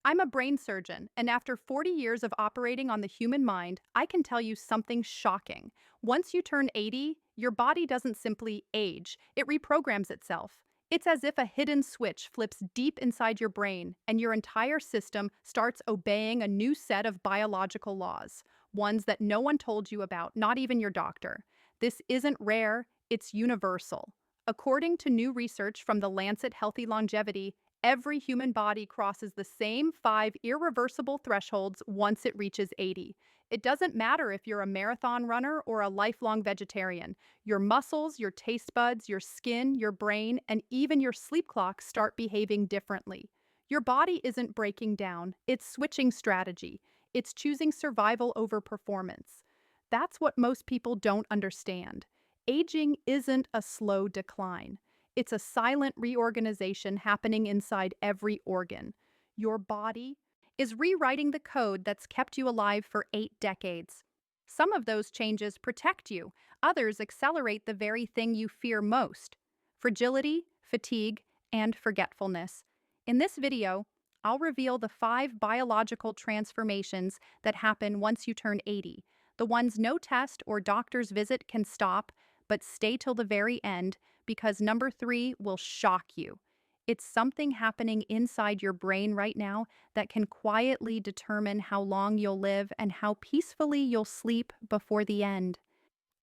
I'm a brain surgeon, and after 40 years of operating on the human mind, I can tell you something shocking. Once you turn 80, your body doesn't simply age, it reprograms itself. It's as if a hidden switch flips deep inside your brain, and your entire system starts obeying a new set of biological laws, ones that no one told you about, not even your doctor. This isn't rare, it's universal. According to new research from the Lancet Healthy Longevity, every human body crosses the same five irreversible thresholds once it reaches 80. It doesn't matter if you're a marathon runner or a lifelong vegetarian. Your muscles, your taste buds, your skin, your brain, and even your sleep clock start behaving differently. Your body isn't breaking down, it's switching strategy. It's choosing survival over performance. That's what most people don't understand. Aging isn't a slow decline. It's a silent reorganization happening inside every organ. Your body is rewriting the code that's kept you alive for 8 decades. Some of those changes protect you, others accelerate the very thing you fear most: fragility, fatigue, and forgetfulness. In this video, I'll reveal the 5 biological transformations that happen once you turn 80, the ones no test or doctor's visit can stop, but stay till the very end because number 3 will shock you. It's something happening inside your brain right now that can quietly determine how long you'll live and how peacefully you'll sleep before the end.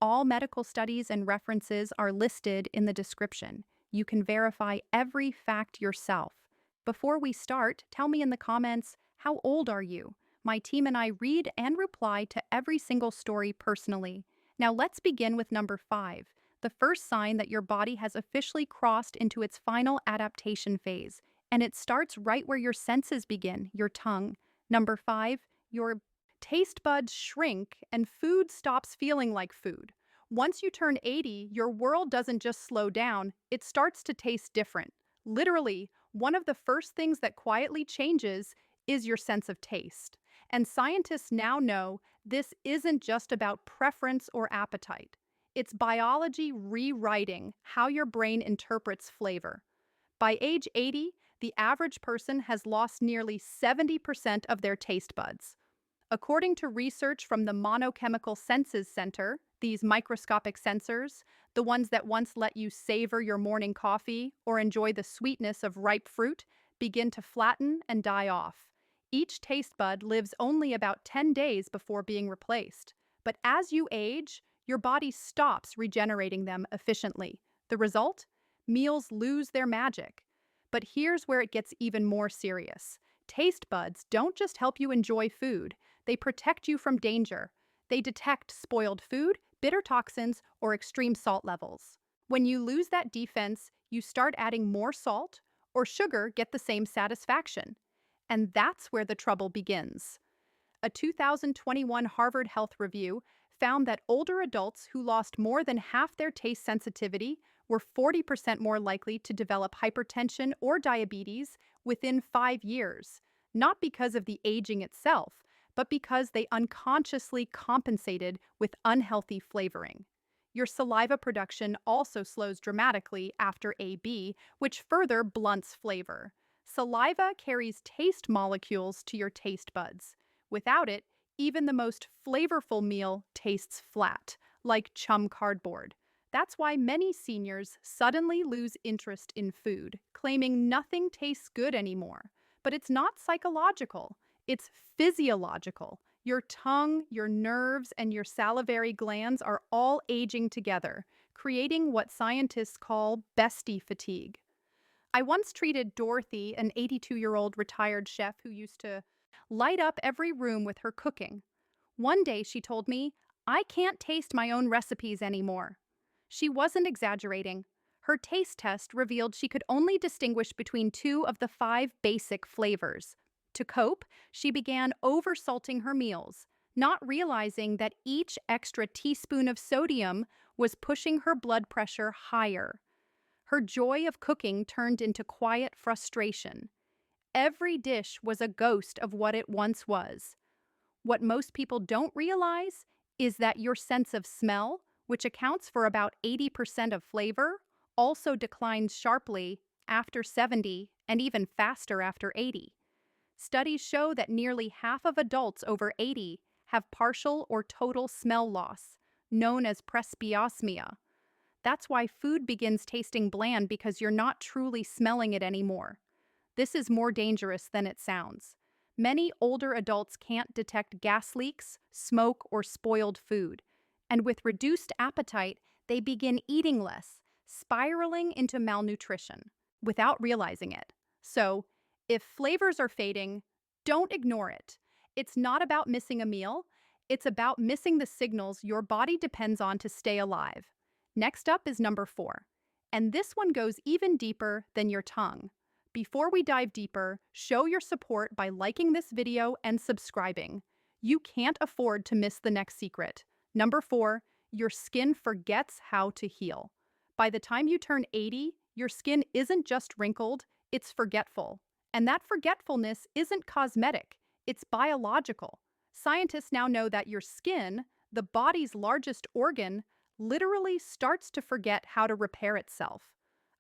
All medical studies and references are listed in the description. You can verify every fact yourself. Before we start, tell me in the comments, how old are you? My team and I read and reply to every single story personally. Now let's begin with number 5, the first sign that your body has officially crossed into its final adaptation phase, and it starts right where your senses begin, your tongue. Number 5, your taste buds shrink and food stops feeling like food. Once you turn 80, your world doesn't just slow down, it starts to taste different. Literally, one of the first things that quietly changes is your sense of taste. And scientists now know this isn't just about preference or appetite. It's biology rewriting how your brain interprets flavor. By age 80, the average person has lost nearly 70% of their taste buds. According to research from the Monochemical Senses Center, these microscopic sensors, the ones that once let you savor your morning coffee or enjoy the sweetness of ripe fruit, begin to flatten and die off. Each taste bud lives only about 10 days before being replaced. But as you age, your body stops regenerating them efficiently. The result? Meals lose their magic. But here's where it gets even more serious. Taste buds don't just help you enjoy food, they protect you from danger. They detect spoiled food, bitter toxins, or extreme salt levels. When you lose that defense, you start adding more salt or sugar, get the same satisfaction. And that's where the trouble begins. A 2021 Harvard Health Review found that older adults who lost more than half their taste sensitivity were 40% more likely to develop hypertension or diabetes within 5 years, not because of the aging itself, but because they unconsciously compensated with unhealthy flavoring. Your saliva production also slows dramatically after AB, which further blunts flavor. Saliva carries taste molecules to your taste buds. Without it, even the most flavorful meal tastes flat, like chum cardboard. That's why many seniors suddenly lose interest in food, claiming nothing tastes good anymore. But it's not psychological, it's physiological. Your tongue, your nerves, and your salivary glands are all aging together, creating what scientists call bestie fatigue. I once treated Dorothy, an 82-year-old retired chef who used to light up every room with her cooking. One day she told me, "I can't taste my own recipes anymore." She wasn't exaggerating. Her taste test revealed she could only distinguish between 2 of the 5 basic flavors. To cope, she began oversalting her meals, not realizing that each extra teaspoon of sodium was pushing her blood pressure higher. Her joy of cooking turned into quiet frustration. Every dish was a ghost of what it once was. What most people don't realize is that your sense of smell, which accounts for about 80% of flavor, also declines sharply after 70 and even faster after 80. Studies show that nearly half of adults over 80 have partial or total smell loss, known as presbyosmia. That's why food begins tasting bland because you're not truly smelling it anymore. This is more dangerous than it sounds. Many older adults can't detect gas leaks, smoke, or spoiled food. And with reduced appetite, they begin eating less, spiraling into malnutrition without realizing it. So, if flavors are fading, don't ignore it. It's not about missing a meal, it's about missing the signals your body depends on to stay alive. Next up is number 4. And this one goes even deeper than your tongue. Before we dive deeper, show your support by liking this video and subscribing. You can't afford to miss the next secret. Number 4, your skin forgets how to heal. By the time you turn 80, your skin isn't just wrinkled, it's forgetful. And that forgetfulness isn't cosmetic, it's biological. Scientists now know that your skin, the body's largest organ, literally starts to forget how to repair itself.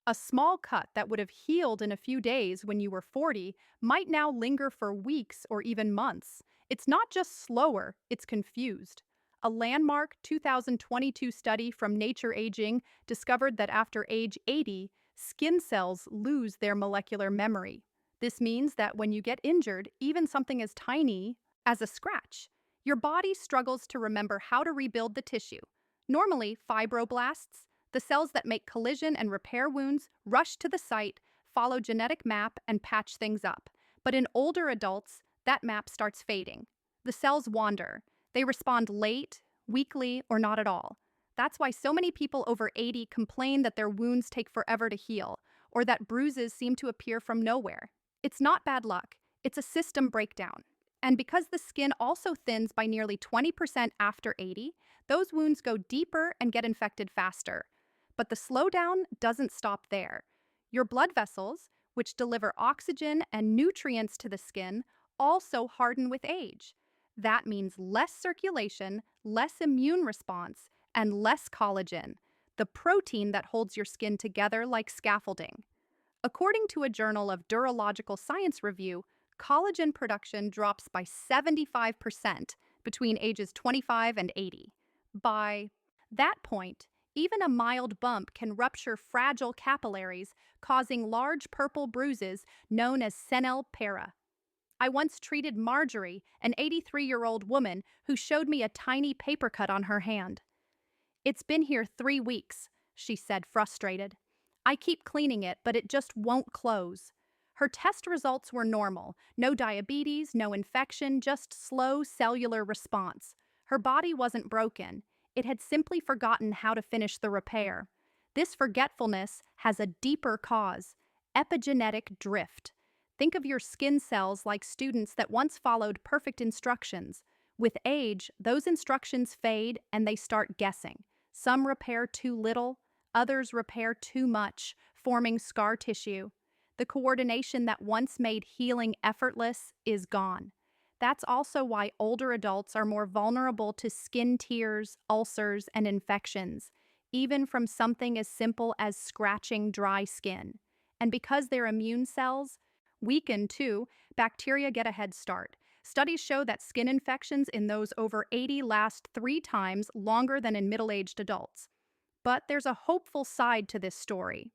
A small cut that would have healed in a few days when you were 40 might now linger for weeks or even months. It's not just slower, it's confused. A landmark 2022 study from Nature Aging discovered that after age 80, skin cells lose their molecular memory. This means that when you get injured, even something as tiny as a scratch, your body struggles to remember how to rebuild the tissue. Normally, fibroblasts, the cells that make collision and repair wounds, rush to the site, follow genetic map, and patch things up. But in older adults, that map starts fading. The cells wander. They respond late, weakly, or not at all. That's why so many people over 80 complain that their wounds take forever to heal, or that bruises seem to appear from nowhere. It's not bad luck, it's a system breakdown. And because the skin also thins by nearly 20% after 80, those wounds go deeper and get infected faster. But the slowdown doesn't stop there. Your blood vessels, which deliver oxygen and nutrients to the skin, also harden with age. That means less circulation, less immune response, and less collagen, the protein that holds your skin together like scaffolding. According to a Journal of Durological Science review, collagen production drops by 75% between ages 25 and 80. By that point, even a mild bump can rupture fragile capillaries, causing large purple bruises known as senile para. I once treated Marjorie, an 83-year-old woman, who showed me a tiny paper cut on her hand. "It's been here 3 weeks," she said, frustrated. "I keep cleaning it, but it just won't close." Her test results were normal. No diabetes, no infection, just slow cellular response. Her body wasn't broken. It had simply forgotten how to finish the repair. This forgetfulness has a deeper cause: epigenetic drift. Think of your skin cells like students that once followed perfect instructions. With age, those instructions fade and they start guessing. Some repair too little, others repair too much, forming scar tissue. The coordination that once made healing effortless is gone. That's also why older adults are more vulnerable to skin tears, ulcers, and infections, even from something as simple as scratching dry skin. And because their immune cells weaken too, bacteria get a head start. Studies show that skin infections in those over 80 last 3 times longer than in middle-aged adults. But there's a hopeful side to this story.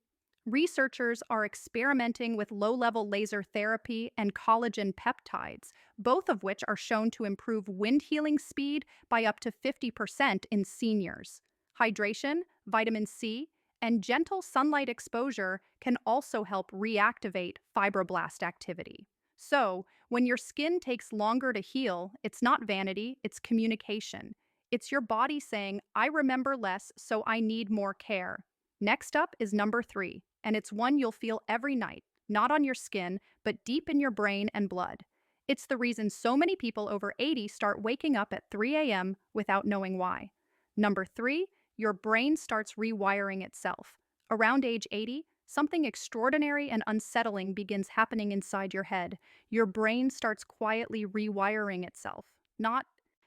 Researchers are experimenting with low-level laser therapy and collagen peptides, both of which are shown to improve wound healing speed by up to 50% in seniors. Hydration, vitamin C, and gentle sunlight exposure can also help reactivate fibroblast activity. So, when your skin takes longer to heal, it's not vanity, it's communication. It's your body saying, "I remember less, so I need more care." Next up is number 3, and it's one you'll feel every night, not on your skin, but deep in your brain and blood. It's the reason so many people over 80 start waking up at 3 a.m. without knowing why. Number 3, your brain starts rewiring itself. Around age 80, something extraordinary and unsettling begins happening inside your head. Your brain starts quietly rewiring itself, not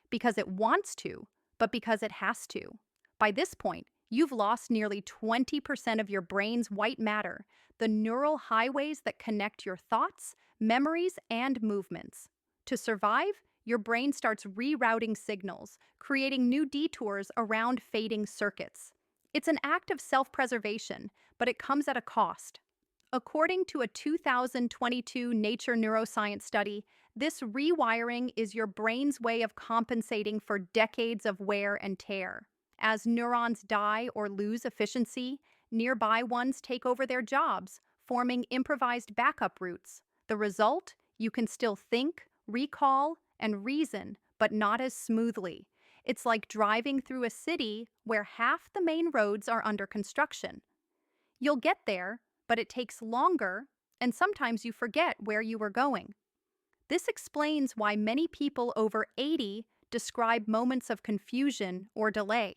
because it wants to, but because it has to. By this point, You've lost nearly 20% of your brain's white matter, the neural highways that connect your thoughts, memories, and movements. To survive, your brain starts rerouting signals, creating new detours around fading circuits. It's an act of self preservation, but it comes at a cost. According to a 2022 Nature Neuroscience study, this rewiring is your brain's way of compensating for decades of wear and tear. As neurons die or lose efficiency, nearby ones take over their jobs, forming improvised backup routes. The result? You can still think, recall, and reason, but not as smoothly. It's like driving through a city where half the main roads are under construction. You'll get there, but it takes longer, and sometimes you forget where you were going. This explains why many people over 80 describe moments of confusion or delay.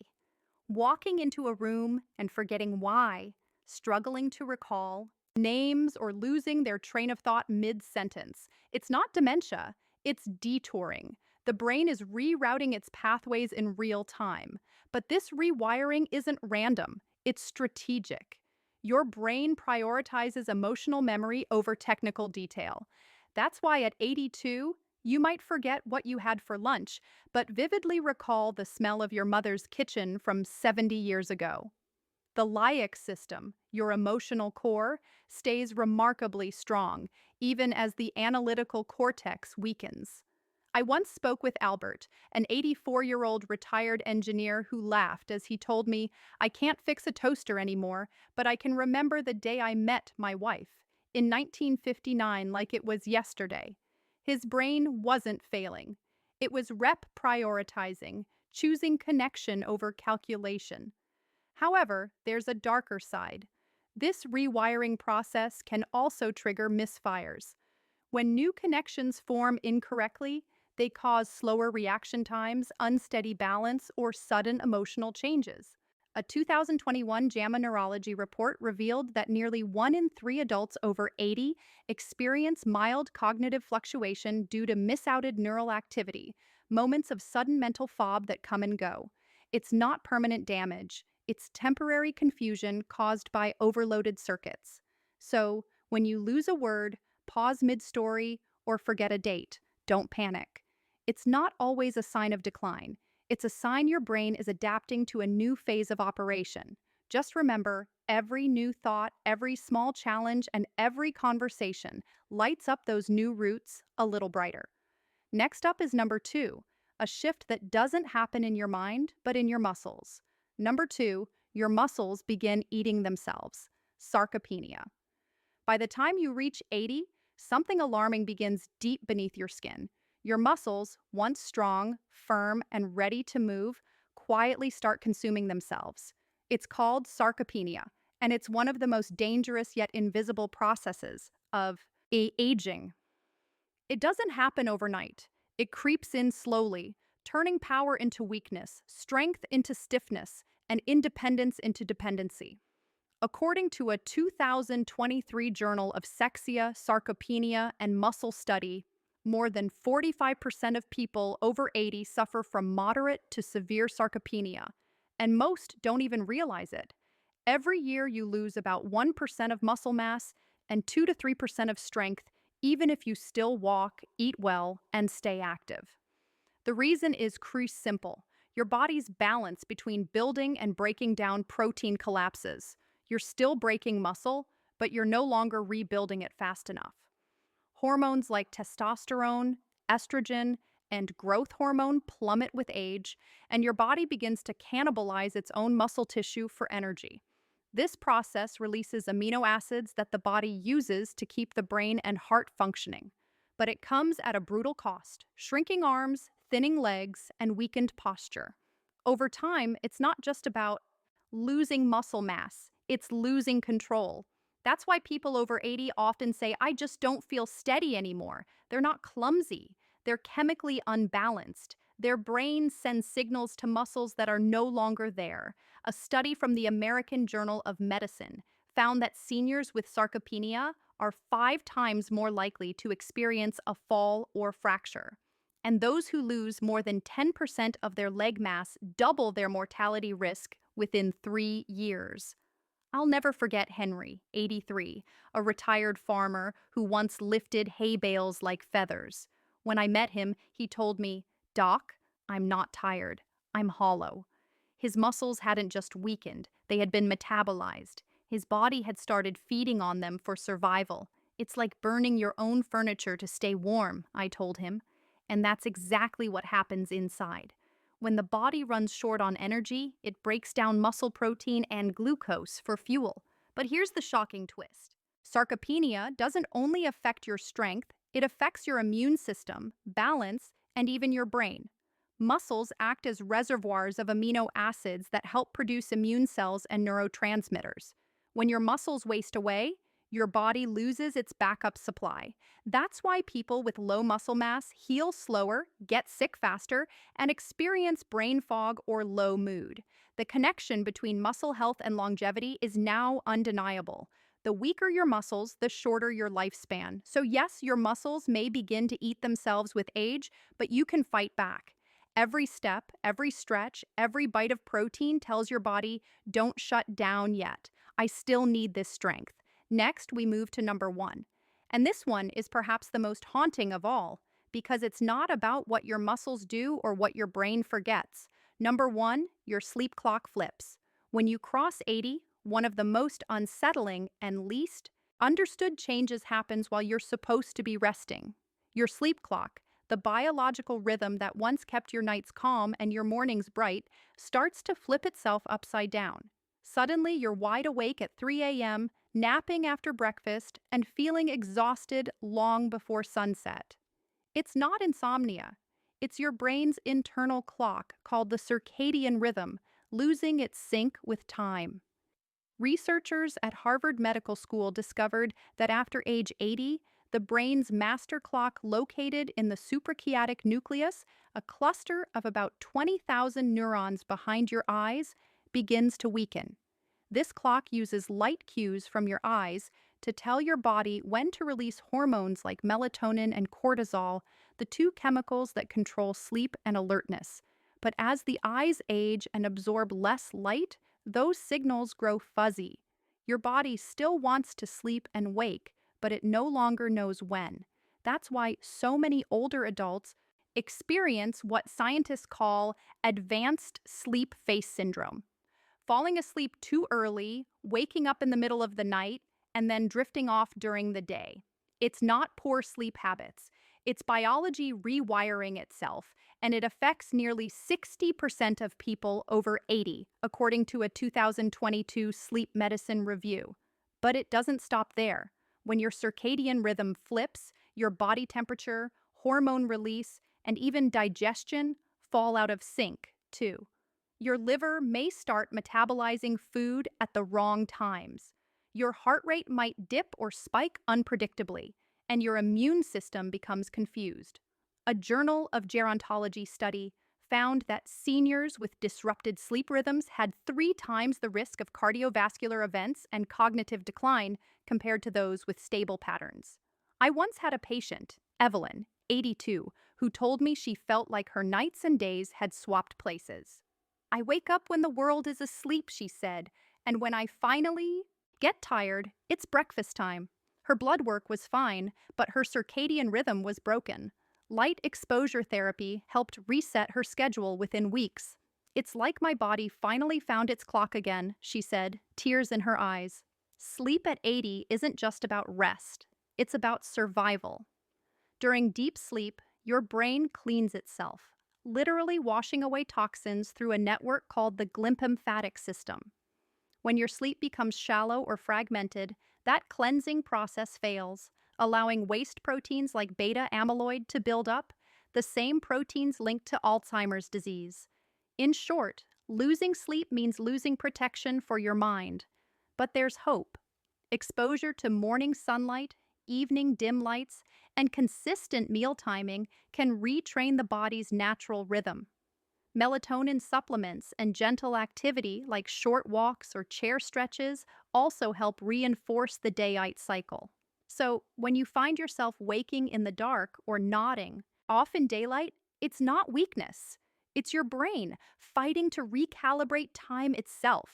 Walking into a room and forgetting why, struggling to recall names, or losing their train of thought mid-sentence. It's not dementia, it's detouring. The brain is rerouting its pathways in real time. But this rewiring isn't random, it's strategic. Your brain prioritizes emotional memory over technical detail. That's why at 82, you might forget what you had for lunch, but vividly recall the smell of your mother's kitchen from 70 years ago. The limbic system, your emotional core, stays remarkably strong, even as the analytical cortex weakens. I once spoke with Albert, an 84-year-old retired engineer who laughed as he told me, "I can't fix a toaster anymore, but I can remember the day I met my wife, in 1959 like it was yesterday." His brain wasn't failing. It was rep prioritizing, choosing connection over calculation. However, there's a darker side. This rewiring process can also trigger misfires. When new connections form incorrectly, they cause slower reaction times, unsteady balance, or sudden emotional changes. A 2021 JAMA Neurology report revealed that nearly 1 in 3 adults over 80 experience mild cognitive fluctuation due to misouted neural activity, moments of sudden mental fog that come and go. It's not permanent damage, it's temporary confusion caused by overloaded circuits. So, when you lose a word, pause mid-story, or forget a date, don't panic. It's not always a sign of decline. It's a sign your brain is adapting to a new phase of operation. Just remember, every new thought, every small challenge, and every conversation lights up those new routes a little brighter. Next up is number 2, a shift that doesn't happen in your mind, but in your muscles. Number 2, your muscles begin eating themselves. Sarcopenia. By the time you reach 80, something alarming begins deep beneath your skin. Your muscles, once strong, firm, and ready to move, quietly start consuming themselves. It's called sarcopenia, and it's one of the most dangerous yet invisible processes of aging. It doesn't happen overnight. It creeps in slowly, turning power into weakness, strength into stiffness, and independence into dependency. According to a 2023 Journal of Sexia, Sarcopenia, and Muscle Study, more than 45% of people over 80 suffer from moderate to severe sarcopenia, and most don't even realize it. Every year you lose about 1% of muscle mass and 2 to 3% of strength, even if you still walk, eat well, and stay active. The reason is simple. Your body's balance between building and breaking down protein collapses. You're still breaking muscle, but you're no longer rebuilding it fast enough. Hormones like testosterone, estrogen, and growth hormone plummet with age, and your body begins to cannibalize its own muscle tissue for energy. This process releases amino acids that the body uses to keep the brain and heart functioning. But it comes at a brutal cost: shrinking arms, thinning legs, and weakened posture. Over time, it's not just about losing muscle mass, it's losing control. That's why people over 80 often say, "I just don't feel steady anymore." They're not clumsy, they're chemically unbalanced. Their brain sends signals to muscles that are no longer there. A study from the American Journal of Medicine found that seniors with sarcopenia are 5 times more likely to experience a fall or fracture. And those who lose more than 10% of their leg mass double their mortality risk within 3 years. I'll never forget Henry, 83, a retired farmer who once lifted hay bales like feathers. When I met him, he told me, "Doc, I'm not tired. I'm hollow." His muscles hadn't just weakened, they had been metabolized. His body had started feeding on them for survival. "It's like burning your own furniture to stay warm," I told him. And that's exactly what happens inside. When the body runs short on energy, it breaks down muscle protein and glucose for fuel. But here's the shocking twist. Sarcopenia doesn't only affect your strength, it affects your immune system, balance, and even your brain. Muscles act as reservoirs of amino acids that help produce immune cells and neurotransmitters. When your muscles waste away, your body loses its backup supply. That's why people with low muscle mass heal slower, get sick faster, and experience brain fog or low mood. The connection between muscle health and longevity is now undeniable. The weaker your muscles, the shorter your lifespan. So yes, your muscles may begin to eat themselves with age, but you can fight back. Every step, every stretch, every bite of protein tells your body, don't shut down yet. I still need this strength. Next, we move to number 1. And this one is perhaps the most haunting of all, because it's not about what your muscles do or what your brain forgets. Number 1, your sleep clock flips. When you cross 80, one of the most unsettling and least understood changes happens while you're supposed to be resting. Your sleep clock, the biological rhythm that once kept your nights calm and your mornings bright, starts to flip itself upside down. Suddenly, you're wide awake at 3 a.m., napping after breakfast, and feeling exhausted long before sunset. It's not insomnia. It's your brain's internal clock, called the circadian rhythm, losing its sync with time. Researchers at Harvard Medical School discovered that after age 80, the brain's master clock located in the suprachiasmatic nucleus, a cluster of about 20,000 neurons behind your eyes, begins to weaken. This clock uses light cues from your eyes to tell your body when to release hormones like melatonin and cortisol, the two chemicals that control sleep and alertness. But as the eyes age and absorb less light, those signals grow fuzzy. Your body still wants to sleep and wake, but it no longer knows when. That's why so many older adults experience what scientists call advanced sleep phase syndrome. Falling asleep too early, waking up in the middle of the night, and then drifting off during the day. It's not poor sleep habits. It's biology rewiring itself, and it affects nearly 60% of people over 80, according to a 2022 sleep medicine review. But it doesn't stop there. When your circadian rhythm flips, your body temperature, hormone release, and even digestion fall out of sync, too. Your liver may start metabolizing food at the wrong times. Your heart rate might dip or spike unpredictably, and your immune system becomes confused. A Journal of Gerontology study found that seniors with disrupted sleep rhythms had 3 times the risk of cardiovascular events and cognitive decline compared to those with stable patterns. I once had a patient, Evelyn, 82, who told me she felt like her nights and days had swapped places. "I wake up when the world is asleep," she said, "and when I finally get tired, it's breakfast time." Her blood work was fine, but her circadian rhythm was broken. Light exposure therapy helped reset her schedule within weeks. "It's like my body finally found its clock again," she said, tears in her eyes. Sleep at 80 isn't just about rest, it's about survival. During deep sleep, your brain cleans itself, literally washing away toxins through a network called the glymphatic system. When your sleep becomes shallow or fragmented, that cleansing process fails, allowing waste proteins like beta amyloid to build up, the same proteins linked to Alzheimer's disease. In short, losing sleep means losing protection for your mind. But there's hope. Exposure to morning sunlight, evening dim lights, and consistent meal timing can retrain the body's natural rhythm. Melatonin supplements and gentle activity like short walks or chair stretches also help reinforce the day-night cycle. So, when you find yourself waking in the dark or nodding off in daylight, it's not weakness. It's your brain fighting to recalibrate time itself.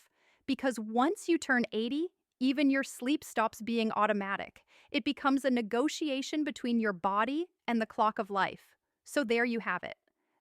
Because once you turn 80, even your sleep stops being automatic. It becomes a negotiation between your body and the clock of life. So there you have it.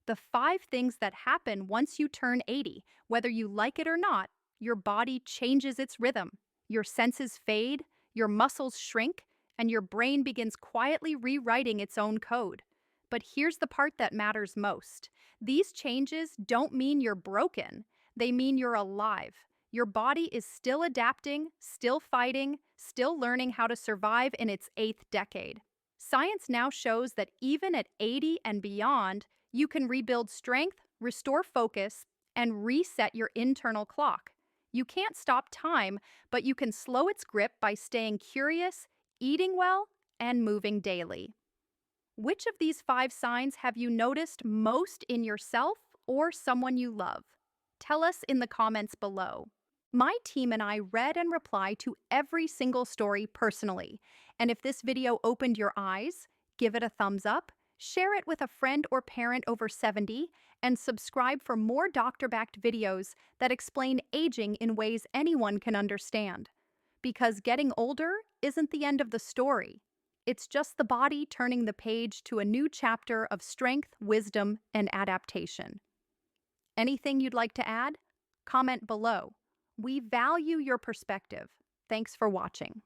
The 5 things that happen once you turn 80, whether you like it or not, your body changes its rhythm. Your senses fade, your muscles shrink, and your brain begins quietly rewriting its own code. But here's the part that matters most. These changes don't mean you're broken, they mean you're alive. Your body is still adapting, still fighting, still learning how to survive in its 8th decade. Science now shows that even at 80 and beyond, you can rebuild strength, restore focus, and reset your internal clock. You can't stop time, but you can slow its grip by staying curious, eating well, and moving daily. Which of these 5 signs have you noticed most in yourself or someone you love? Tell us in the comments below. My team and I read and reply to every single story personally. And if this video opened your eyes, give it a thumbs up, share it with a friend or parent over 70, and subscribe for more doctor-backed videos that explain aging in ways anyone can understand. Because getting older isn't the end of the story. It's just the body turning the page to a new chapter of strength, wisdom, and adaptation. Anything you'd like to add? Comment below. We value your perspective. Thanks for watching.